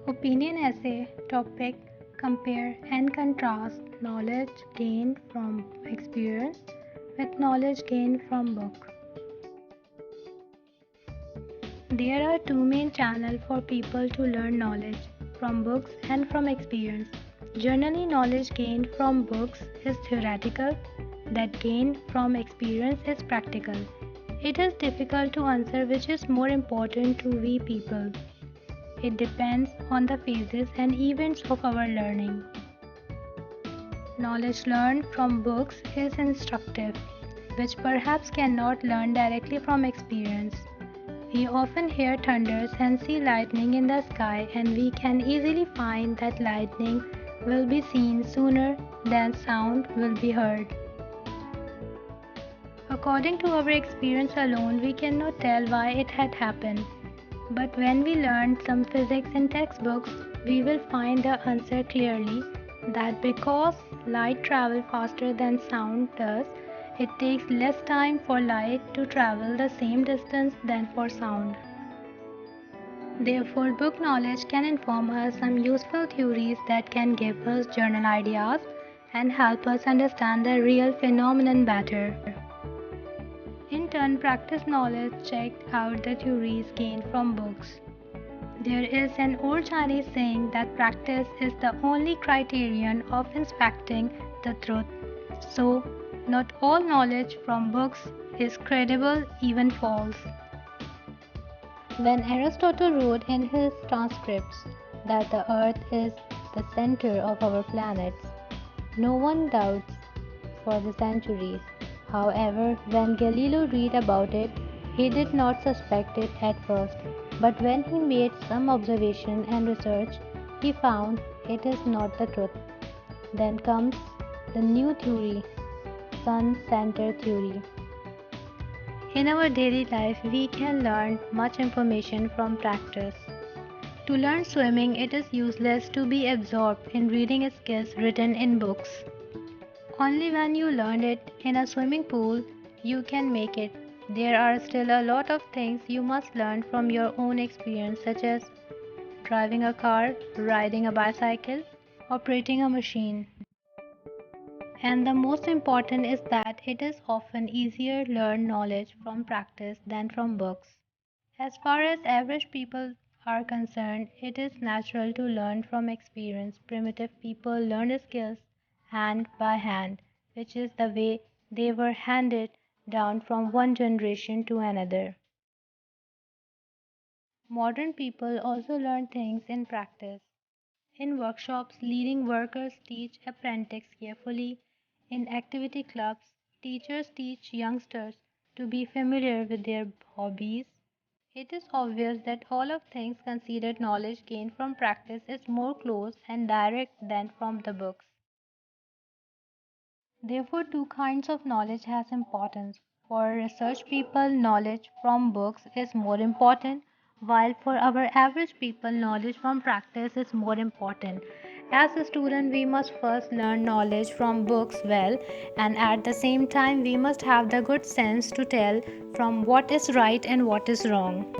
Opinion essay topic: compare and contrast knowledge gained from experience with knowledge gained from book. There are two main channels for people to learn knowledge: from books and from experience. Generally, knowledge gained from books is theoretical, that gained from experience is practical. It is difficult to answer which is more important to we people. It depends on the phases and events of our learning. Knowledge learned from books is instructive, which perhaps cannot learn directly from experience. We often hear thunders and see lightning in the sky, and we can easily find that lightning will be seen sooner than sound will be heard. According to our experience alone, we cannot tell why it had happened. But when we learn some physics in textbooks, we will find the answer clearly that because light travels faster than sound does, it takes less time for light to travel the same distance than for sound. Therefore, book knowledge can inform us some useful theories that can give us general ideas and help us understand the real phenomenon better. In turn, practice knowledge checked out the theories gained from books. There is an old Chinese saying that practice is the only criterion of inspecting the truth. So, not all knowledge from books is credible, even false. When Aristotle wrote in his transcripts that the earth is the center of our planets, no one doubts for the centuries. However, when Galileo read about it, he did not suspect it at first, but when he made some observation and research, he found it is not the truth. Then comes the new theory, sun-centered theory. In our daily life, we can learn much information from practice. To learn swimming, it is useless to be absorbed in reading skills written in books. Only when you learn it in a swimming pool, you can make it. There are still a lot of things you must learn from your own experience, such as driving a car, riding a bicycle, operating a machine. And the most important is that it is often easier to learn knowledge from practice than from books. As far as average people are concerned, it is natural to learn from experience. Primitive people learned skills hand by hand, which is the way they were handed down from one generation to another. Modern people also learn things in practice. In workshops, leading workers teach apprentices carefully. In activity clubs, teachers teach youngsters to be familiar with their hobbies. It is obvious that all of things considered knowledge gained from practice is more close and direct than from the books. Therefore, two kinds of knowledge has importance. For research people, knowledge from books is more important, while for our average people, knowledge from practice is more important. As a student, we must first learn knowledge from books well, and at the same time, we must have the good sense to tell from what is right and what is wrong.